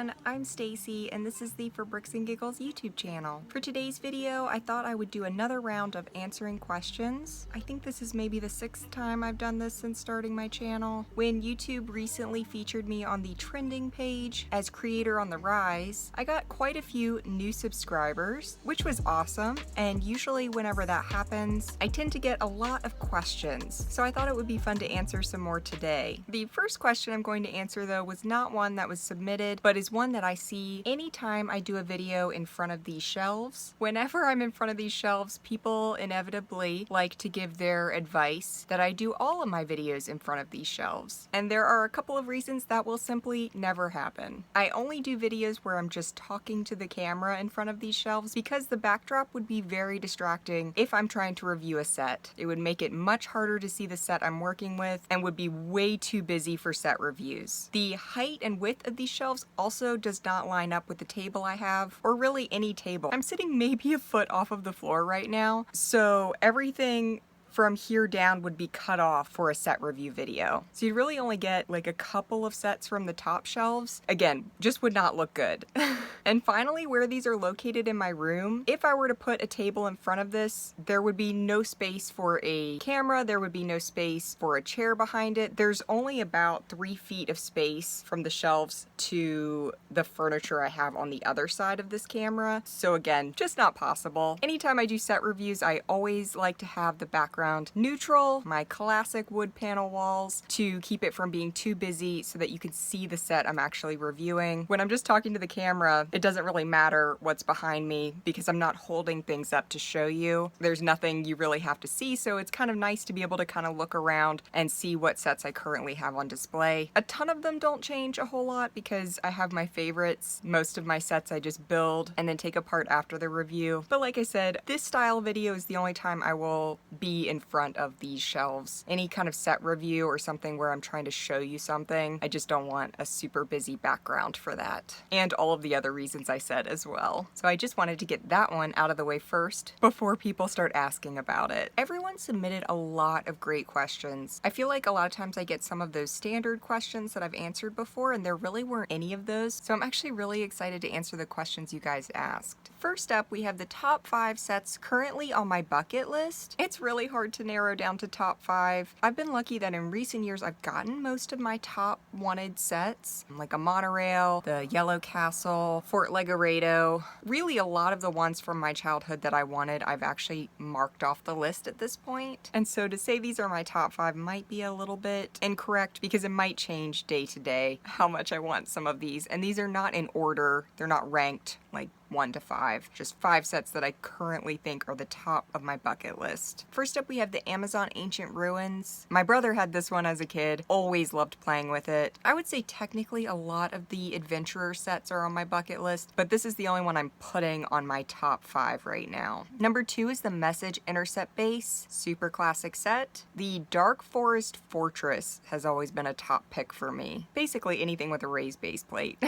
everyone, I'm Stacy and this is the For Bricks and Giggles YouTube channel. For today's video, I thought I would do another round of answering questions. I think this is maybe the 6th time I've done this since starting my channel. When YouTube recently featured me on the trending page as creator on the rise, I got quite a few new subscribers, which was awesome, and usually whenever that happens, I tend to get a lot of questions, so I thought it would be fun to answer some more today. The first question I'm going to answer though was not one that was submitted, but is one that I see anytime I do a video in front of these shelves. Whenever I'm in front of these shelves, people inevitably like to give their advice that I do all of my videos in front of these shelves. And there are a couple of reasons that will simply never happen. I only do videos where I'm just talking to the camera in front of these shelves because the backdrop would be very distracting if I'm trying to review a set. It would make it much harder to see the set I'm working with and would be way too busy for set reviews. The height and width of these shelves also does not line up with the table I have, or really any table. I'm sitting maybe a foot off of the floor right now, so everything from here down would be cut off for a set review video. So you really only get like a couple of sets from the top shelves. Again, just would not look good. And finally, where these are located in my room, if I were to put a table in front of this, there would be no space for a camera, there would be no space for a chair behind it. There's only about 3 feet of space from the shelves to the furniture I have on the other side of this camera. So again, just not possible. Anytime I do set reviews, I always like to have the background neutral, my classic wood panel walls, to keep it from being too busy so that you can see the set I'm actually reviewing. When I'm just talking to the camera, it doesn't really matter what's behind me because I'm not holding things up to show you. There's nothing you really have to see, so it's kind of nice to be able to kind of look around and see what sets I currently have on display. A ton of them don't change a whole lot because I have my favorites. Most of my sets I just build and then take apart after the review. But like I said, this style video is the only time I will be in front of these shelves. Any kind of set review or something where I'm trying to show you something, I just don't want a super busy background for that. And all of the other reasons I said as well. So I just wanted to get that one out of the way first before people start asking about it. Everyone submitted a lot of great questions. I feel like a lot of times I get some of those standard questions that I've answered before and there really weren't any of those. So I'm actually really excited to answer the questions you guys asked. First up, we have the top 5 sets currently on my bucket list. It's really hard to narrow down to top 5. I've been lucky that in recent years I've gotten most of my top wanted sets, like a monorail, the Yellow Castle, Fort Legoredo. Really a lot of the ones from my childhood that I wanted I've actually marked off the list at this point. And so to say these are my top 5 might be a little bit incorrect because it might change day to day how much I want some of these. And these are not in order, they're not ranked like 1 to 5, just 5 sets that I currently think are the top of my bucket list. First up, we have the Amazon Ancient Ruins. My brother had this one as a kid, always loved playing with it. I would say technically a lot of the Adventurer sets are on my bucket list, but this is the only one I'm putting on my top 5 right now. Number 2 is the Message Intercept Base, super classic set. The Dark Forest Fortress has always been a top pick for me. Basically anything with a raised base plate.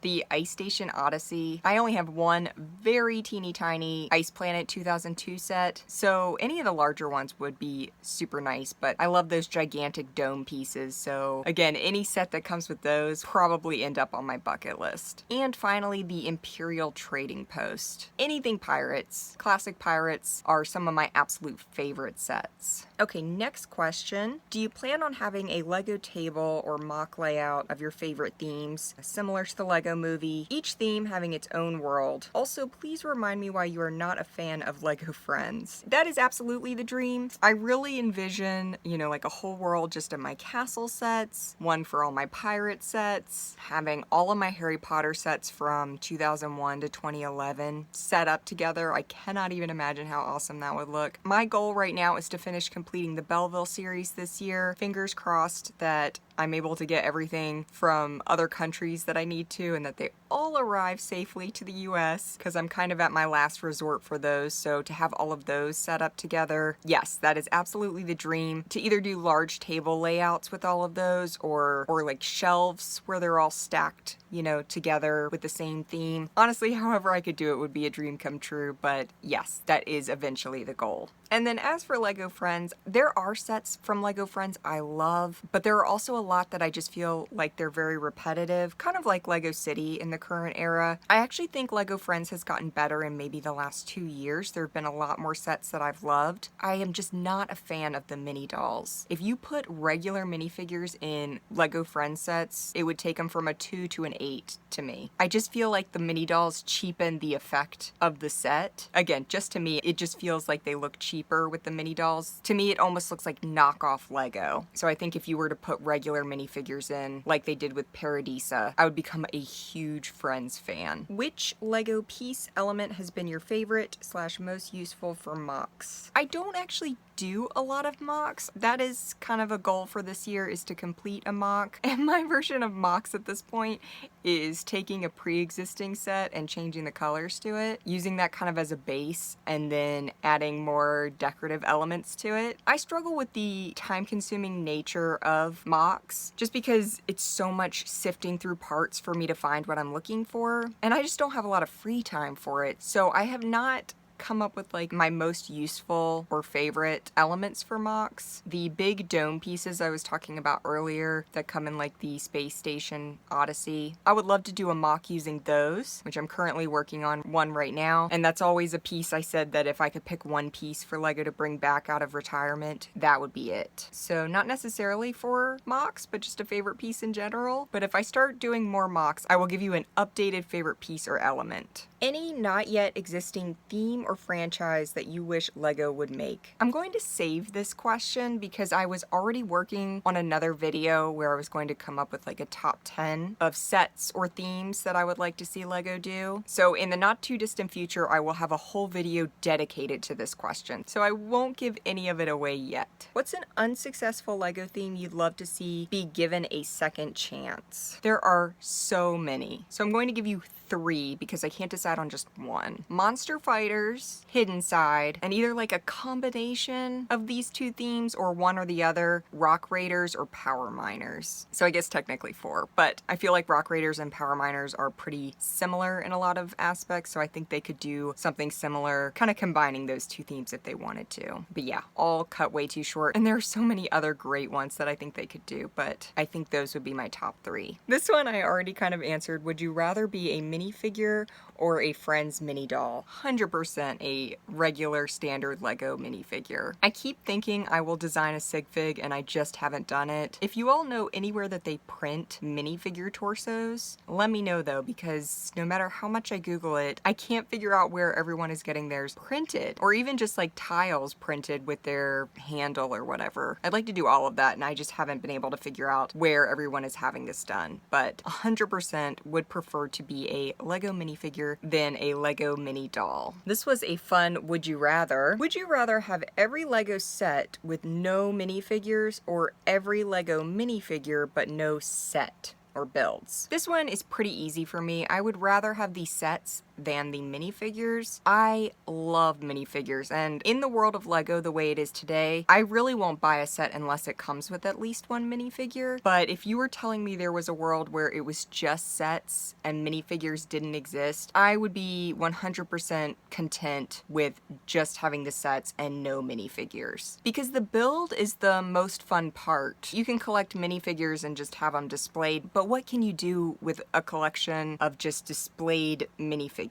The Ice Station Odyssey. I only have one very teeny tiny Ice Planet 2002 set, so any of the larger ones would be super nice, but I love those gigantic dome pieces, so again, any set that comes with those probably end up on my bucket list. And finally, the Imperial Trading Post. Anything pirates. Classic pirates are some of my absolute favorite sets. Okay, next question. Do you plan on having a Lego table or mock layout of your favorite themes, similar to the Lego movie, each theme having its own world? Also, please remind me why you are not a fan of Lego Friends. That is absolutely the dream. I really envision, you know, like a whole world just of my castle sets, one for all my pirate sets, having all of my Harry Potter sets from 2001 to 2011 set up together. I cannot even imagine how awesome that would look. My goal right now is to finish completing the Belleville series this year. Fingers crossed that I'm able to get everything from other countries that I need to and that they all arrive safely to the US because I'm kind of at my last resort for those. So to have all of those set up together, yes, that is absolutely the dream. To either do large table layouts with all of those or like shelves where they're all stacked, you know, together with the same theme. Honestly, however I could do it would be a dream come true, but yes, that is eventually the goal. And then as for Lego Friends, there are sets from Lego Friends I love, but there are also a lot that I just feel like they're very repetitive, kind of like Lego City in the current era. I actually think Lego Friends has gotten better in maybe the last 2 years. There have been a lot more sets that I've loved. I am just not a fan of the mini dolls. If you put regular minifigures in Lego Friends sets, it would take them from a 2 to an 8 to me. I just feel like the mini dolls cheapen the effect of the set. Again, just to me, it just feels like they look cheaper with the mini dolls. To me, it almost looks like knockoff Lego. So I think if you were to put regular minifigures in, like they did with Paradisa, I would become a huge Friends fan. Which Lego piece element has been your favorite / most useful for mocks? I don't actually do a lot of mocks. That is kind of a goal for this year, is to complete a mock. And my version of mocks at this point is taking a pre-existing set and changing the colors to it, using that kind of as a base, and then adding more decorative elements to it. I struggle with the time-consuming nature of mocks, just because it's so much sifting through parts for me to find what I'm looking for, and I just don't have a lot of free time for it. So I have not come up with like my most useful or favorite elements for mocks. The big dome pieces I was talking about earlier that come in like the Space Station Odyssey, I would love to do a mock using those, which I'm currently working on one right now. And that's always a piece I said that if I could pick one piece for Lego to bring back out of retirement, that would be it. So not necessarily for mocks, but just a favorite piece in general. But if I start doing more mocks, I will give you an updated favorite piece or element. Any not yet existing theme or franchise that you wish Lego would make? I'm going to save this question because I was already working on another video where I was going to come up with like a top 10 of sets or themes that I would like to see Lego do. So in the not too distant future, I will have a whole video dedicated to this question. So I won't give any of it away yet. What's an unsuccessful Lego theme you'd love to see be given a second chance? There are so many. So I'm going to give you 3 because I can't decide on just one. Monster Fighters, Hidden Side, and either like a combination of these 2 themes or one or the other, Rock Raiders or Power Miners. So I guess technically 4, but I feel like Rock Raiders and Power Miners are pretty similar in a lot of aspects, so I think they could do something similar, kind of combining those 2 themes if they wanted to. But yeah, all cut way too short, and there are so many other great ones that I think they could do, but I think those would be my top 3. This one I already kind of answered. Would you rather be a minifigure or a Friends mini doll? 100% a regular standard Lego minifigure. I keep thinking I will design a sig fig and I just haven't done it. If you all know anywhere that they print minifigure torsos, let me know though, because no matter how much I Google it, I can't figure out where everyone is getting theirs printed, or even just like tiles printed with their handle or whatever. I'd like to do all of that and I just haven't been able to figure out where everyone is having this done, but 100% would prefer to be a Lego minifigure than a Lego mini doll. This was a fun would you rather. Would you rather have every Lego set with no minifigures or every Lego minifigure but no set or builds? This one is pretty easy for me. I would rather have the sets than the minifigures. I love minifigures, and in the world of Lego the way it is today, I really won't buy a set unless it comes with at least one minifigure. But if you were telling me there was a world where it was just sets and minifigures didn't exist, I would be 100% content with just having the sets and no minifigures. Because the build is the most fun part. You can collect minifigures and just have them displayed, but what can you do with a collection of just displayed minifigures?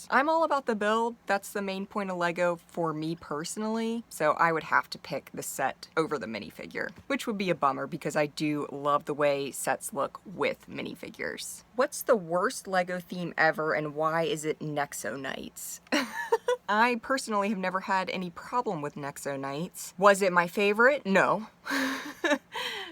I'm all about the build. That's the main point of Lego for me personally, so I would have to pick the set over the minifigure, which would be a bummer because I do love the way sets look with minifigures. What's the worst Lego theme ever and why is it Nexo Knights? I personally have never had any problem with Nexo Knights. Was it my favorite? No.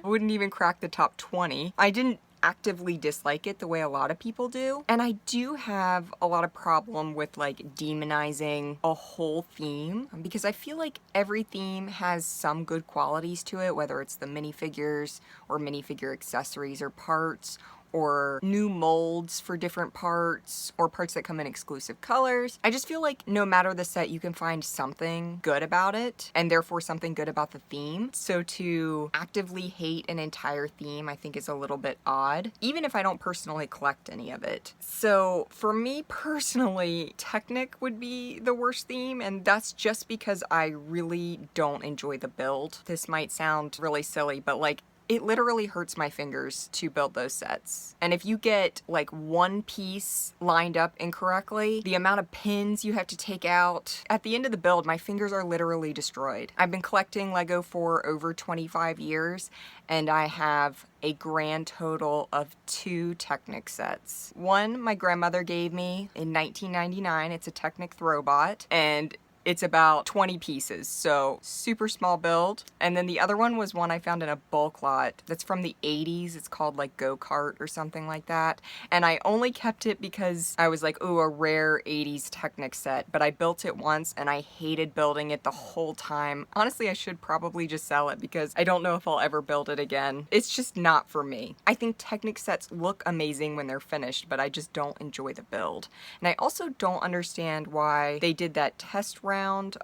Wouldn't even crack the top 20. I didn't actively dislike it the way a lot of people do. And I do have a lot of problem with like demonizing a whole theme because I feel like every theme has some good qualities to it, whether it's the minifigures or minifigure accessories or parts, or new molds for different parts or parts that come in exclusive colors. I just feel like no matter the set, you can find something good about it and therefore something good about the theme. So to actively hate an entire theme, I think is a little bit odd, even if I don't personally collect any of it. So for me personally, Technic would be the worst theme, and that's just because I really don't enjoy the build. This might sound really silly, but like, it literally hurts my fingers to build those sets. And if you get like one piece lined up incorrectly, the amount of pins you have to take out, at the end of the build, my fingers are literally destroyed. I've been collecting Lego for over 25 years, and I have a grand total of 2 Technic sets. One my grandmother gave me in 1999. It's a Technic Throwbot, and it's about 20 pieces, so super small build. And then the other one was one I found in a bulk lot that's from the 80s. It's called like Go-Kart or something like that. And I only kept it because I was like, ooh, a rare 80s Technic set. But I built it once and I hated building it the whole time. Honestly, I should probably just sell it because I don't know if I'll ever build it again. It's just not for me. I think Technic sets look amazing when they're finished, but I just don't enjoy the build. And I also don't understand why they did that test round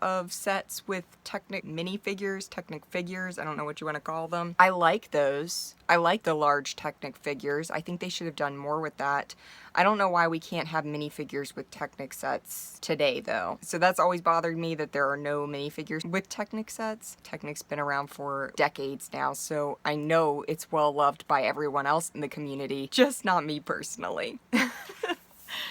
of sets with Technic minifigures, Technic figures, I don't know what you want to call them. I like those. I like the large Technic figures. I think they should have done more with that. I don't know why we can't have minifigures with Technic sets today though. So that's always bothered me, that there are no minifigures with Technic sets. Technic's been around for decades now, so I know it's well loved by everyone else in the community, just not me personally.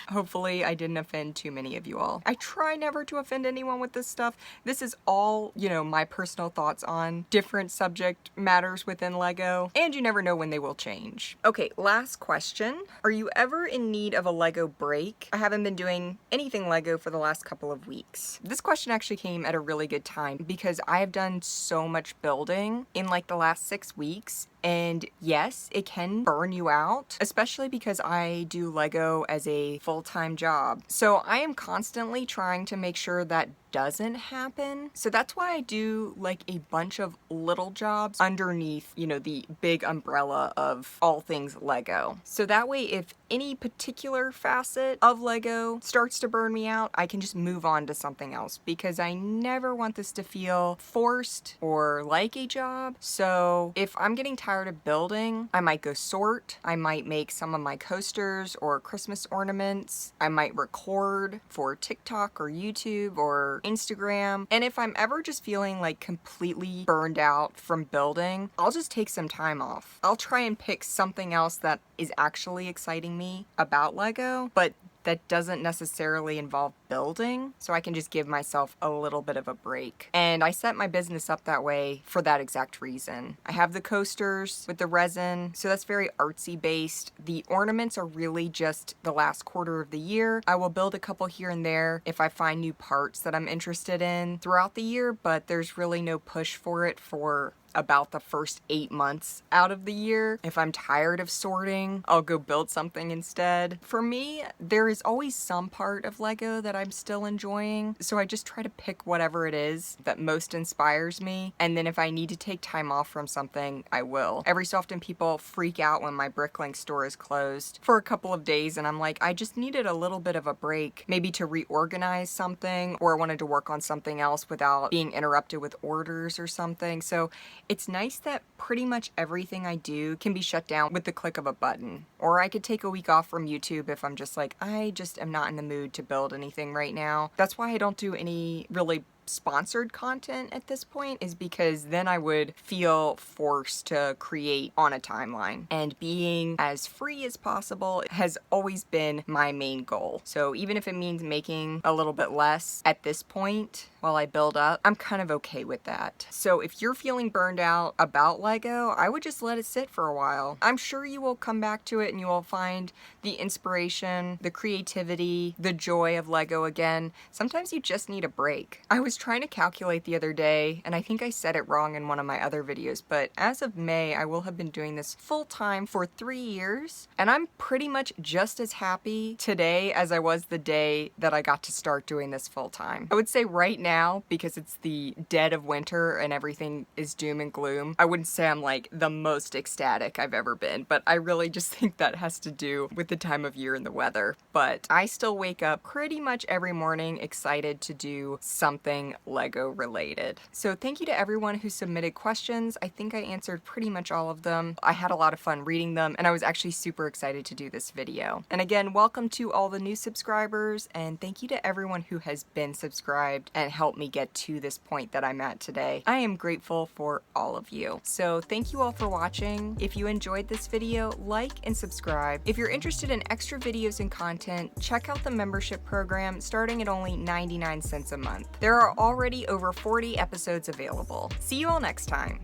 Hopefully I didn't offend too many of you all. I try never to offend anyone with this stuff. This is all, you know, my personal thoughts on different subject matters within Lego, and you never know when they will change. Okay, last question. Are you ever in need of a Lego break? I haven't been doing anything Lego for the last couple of weeks. This question actually came at a really good time because I have done so much building in like the last 6 weeks. And yes, it can burn you out, especially because I do Lego as a full-time job. So I am constantly trying to make sure that doesn't happen. So that's why I do like a bunch of little jobs underneath, you know, the big umbrella of all things Lego. So that way, if any particular facet of Lego starts to burn me out, I can just move on to something else, because I never want this to feel forced or like a job. So if I'm getting tired of building, I might go sort, I might make some of my coasters or Christmas ornaments, I might record for TikTok or YouTube or Instagram. And if I'm ever just feeling like completely burned out from building, I'll just take some time off. I'll try and pick something else that is actually exciting me about Lego, but that doesn't necessarily involve building, so I can just give myself a little bit of a break. And I set my business up that way for that exact reason. I have the coasters with the resin, so that's very artsy based. The ornaments are really just the last quarter of the year. I will build a couple here and there if I find new parts that I'm interested in throughout the year, but there's really no push for it for about the first 8 months out of the year. If I'm tired of sorting, I'll go build something instead. For me, there is always some part of Lego that I'm still enjoying, so I just try to pick whatever it is that most inspires me, and then if I need to take time off from something, I will. Every so often people freak out when my BrickLink store is closed for a couple of days, and I'm like, I just needed a little bit of a break, maybe to reorganize something, or I wanted to work on something else without being interrupted with orders or something. So it's nice that pretty much everything I do can be shut down with the click of a button. Or I could take a week off from YouTube if I'm just like, I just am not in the mood to build anything right now. That's why I don't do any really sponsored content at this point, is because then I would feel forced to create on a timeline, and being as free as possible has always been my main goal. So even if it means making a little bit less at this point while I build up, I'm kind of okay with that. So if you're feeling burned out about Lego, I would just let it sit for a while. I'm sure you will come back to it and you will find the inspiration, the creativity, the joy of Lego again. Sometimes you just need a break. I was trying to calculate the other day, and I think I said it wrong in one of my other videos, but as of May, I will have been doing this full-time for 3 years, and I'm pretty much just as happy today as I was the day that I got to start doing this full-time. I would say right now, now, because it's the dead of winter and everything is doom and gloom, I wouldn't say I'm like the most ecstatic I've ever been, but I really just think that has to do with the time of year and the weather. But I still wake up pretty much every morning excited to do something Lego related. So thank you to everyone who submitted questions. I think I answered pretty much all of them. I had a lot of fun reading them, and I was actually super excited to do this video. And again, welcome to all the new subscribers, and thank you to everyone who has been subscribed and helped me get to this point that I'm at today. I am grateful for all of you. So thank you all for watching. If you enjoyed this video, like and subscribe. If you're interested in extra videos and content, check out the membership program starting at only 99 cents a month. There are already over 40 episodes available. See you all next time.